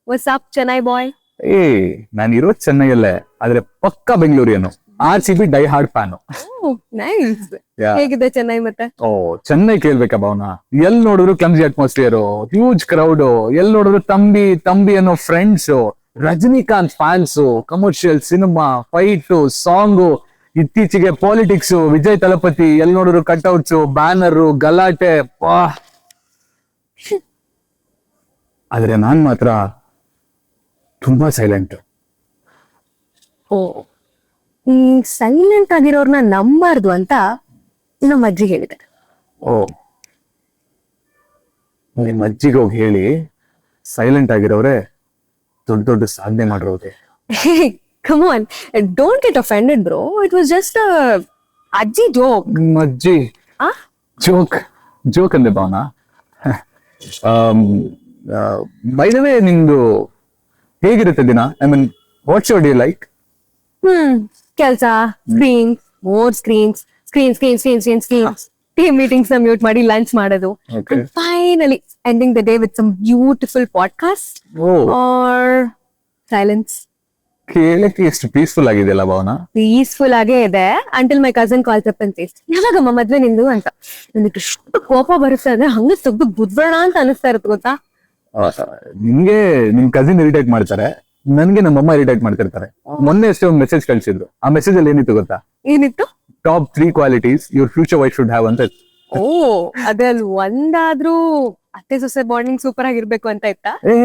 What's up Chennai ಬಾಯ್? ಏ ನಾನು ಇರೋದ್ ಚೆನ್ನೈಯಲ್ಲೇ, ಆದ್ರೆ ಪಕ್ಕ ಬೆಂಗಳೂರಿಯನು, RCB dye hard fan. Nice. Yeah. ಹೇಗಿದೆ ಚೆನ್ನೈ ಮತ್ತೆ? ಓ ಚೆನ್ನೈ ಕೇಳ್ಬೇಕಾ ಭಾವನಾ? ಎಲ್ ನೋಡಿದ್ರು clumsy atmosphere, huge crowd, L ನೋಡಿದ್ರು ತಂಬಿ ತಂಬಿ ಅನ್ನೋ friends, Rajinikanth fans, commercial cinema, fight, song, ಇತ್ತೀಚೆಗೆ ಪಾಲಿಟಿಕ್ಸ್, ವಿಜಯ್ ತಲಪತಿ, ಎಲ್ ನೋಡಿದ್ರು ಕಟ್ಔಟ್ಸ್, ಬ್ಯಾನರ್, ಗಲಾಟೆ. ಆದ್ರೆ ನಾನ್ ಮಾತ್ರ ತುಂಬಾ ಸೈಲೆಂಟ್. ಓ, ಈ ಸೈಲೆಂಟ್ ಆಗಿರೋರ್ನ ನಂಬಾರ್ದು ಅಂತ ನಮ್ಮ ಅಜ್ಜಿ ಹೇಳಿದ್ದಾರೆ. ಓ, ನಿಮ್ ಅಜ್ಜಿಗೆ ಹೋಗಿ ಹೇಳಿ, ಸೈಲೆಂಟ್ ಆಗಿರೋರೆ ದೊಡ್ಡ ದೊಡ್ಡ ಸಾಧನೆ ಮಾಡಿರೋದೆ. Come on, don't get offended bro, it was just ಅಜ್ಜಿ ಜೋಕ್. ನಿಮ್ಮ ಅಜ್ಜಿ ಜೋಕ್ ಜೋಕ್ ಅಂದೆ ಭಾವನಾ. ಬೈ ದ ವೇ, ನಿಮ್ದು ಹೇಗಿರುತ್ತೆ ದಿನ? I mean, what's your day like? ಕೆಲ್ಸ, screens, more screens, team meetings ನ ಮ್ಯೂಟ್ ಮಾಡಿ ಲಂಚ್ ಮಾಡೋದು, Okay. Finally ending the day with some beautiful podcast ಓ, ಆರ್ ಸೈಲೆನ್ಸ್. ಕೇಳಕ್ಕೆ ಎಷ್ಟು ಪೀಸ್ಫುಲ್ ಆಗಿದೆಯಲ್ಲ ಭಾವನಾ. ಪೀಸ್ಫುಲ್ ಆಗೇ ಇದೆ until my cousin calls up and says, ಯಾವಾಗಮ್ಮ ಮದ್ವೆ ನಿಂದು ಅಂತ. ನನಗೆ ಎಷ್ಟು ಕೋಪ ಬರುತ್ತೆ ಅಂದ್ರೆ ಹಂಗ ತೆಗ್ದು ಬುದ್ಬೇಡ ಅಂತ ಅನಿಸ್ತಾ ಇರುತ್ತೆ ಗೊತ್ತಾ. ನಿಮ್ಗೆ ನಿಮ್ ಕಸಿನ್ ಇರಿಟೇಟ್ ಮಾಡ್ತಾರೆ, ನನ್ಗೆ ನಮ್ಮಮ್ಮ ಇರಿಟೇಟ್ ಮಾಡ್ತಿರ್ತಾರೆ. ಮೊನ್ನೆ ಅಷ್ಟೇ ಒಂದು ಮೆಸೇಜ್ ಕಳ್ಸಿದ್ರು. ಆ ಮೆಸೇಜ್ ಅಲ್ಲಿ ಏನಿತ್ತು ಗೊತ್ತಾ? ಏನಿತ್ತು? Top 3 qualities your future wife should have ಅಂತ. ಓ, ಅದ್ರಲ್ಲಿ ಒಂದಾದ್ರೂ ಅತ್ತೆ ಸೊಸೆ ಬಾಂಡಿಂಗ್ ಸೂಪರ್ ಆಗಿರ್ಬೇಕು ಅಂತ ಇತ್ತಾ? ಏ,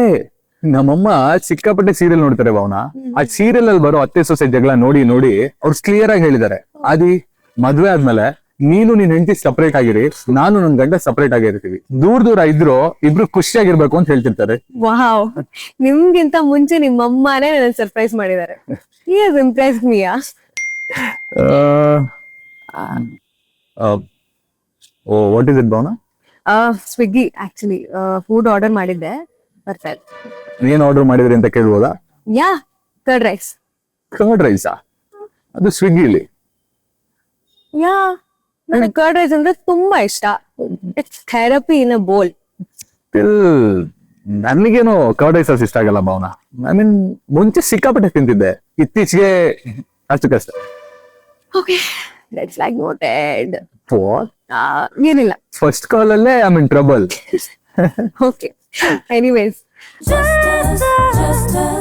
ನಮ್ಮಮ್ಮ ಸಿಕ್ಕಾಪಟ್ಟೆ ಸೀರಿಯಲ್ ನೋಡ್ತಾರೆ ಭಾವನಾ. ಆ ಸೀರಿಯಲ್ ಅಲ್ಲಿ ಬರೋ ಅತ್ತೆ ಸೊಸೆ ಜಗಳ ನೋಡಿ ನೋಡಿ ಅವ್ರು ಕ್ಲಿಯರ್ ಆಗಿ ಹೇಳಿದ್ದಾರೆ, ಆದಿ ಮದ್ವೆ ಆದ್ಮೇಲೆ ನೀನು ನಿನ್ ಹೆಂಡತಿ ಸಪರೇಟ್ ಆಗಿರಿ, ನಾನು ನನ್ ಗಂಡ ಸಪರೇಟ್ ಆಗಿರ್ತೀವಿ, ದೂರ ಇದ್ರು ಇಬ್ರು ಖುಷಿಯಾಗಿರ್ಬೇಕು ಅಂತ ಹೇಳ್ತಿರ್ತಾರೆ. ವಾವ್, ನಿಮ್ಗಿಂತ ಮುಂಚೆ ನಿಮ್ಮ ಅಮ್ಮನೇ ನನ್ನ ಸರ್ಪ್ರೈಸ್ ಮಾಡಿದ್ದಾರೆ. He has impressed me. What is it Bhavana? Swiggy actually food order ಮಾಡಿದ್ದೆ, ಬರ್ತಾ ಇದೆ. ಏನ್ ಆರ್ಡರ್ ಮಾಡಿದ್ರಿ ಅಂತ ಕೇಳ್ಬೋದಾ? ಯಾ, ಕರ್ಡ್ ರೈಸ್. ಕರ್ಡ್ ರೈಸಾ? ಅದು ಸ್ವಿಗ್ಗಿಲಿ. ಯಾ, ನನಗೆ ಕರ್ಡ್ ರೈಸ್ ಅಂದ್ರೆ ತುಂಬಾ ಇಷ್ಟ. ಇಟ್ಸ್ ಥೆರಪಿ ಇನ್ ಅ ಬೋಲ್. ನನಗೇನು ಕರ್ಡ್ ರೈಸ್ ಇಷ್ಟ ಆಗಲ್ಲ ಭಾವನಾ. ಐ ಮೀನ್, ಮುಂಚೆ ಸಿಕ್ಕಾಪಟ್ಟೆ ತಿಂತಿದ್ದೆ, ಇತ್ತೀಚೆಗೆ ಅಷ್ಟು ಕಷ್ಟ. Okay, let's like noted. What? ಏನಿಲ್ಲ, ಫಸ್ಟ್ ಕಾಲ್ ಅಲ್ಲೇ I mean trouble. Okay. Anyways, just us.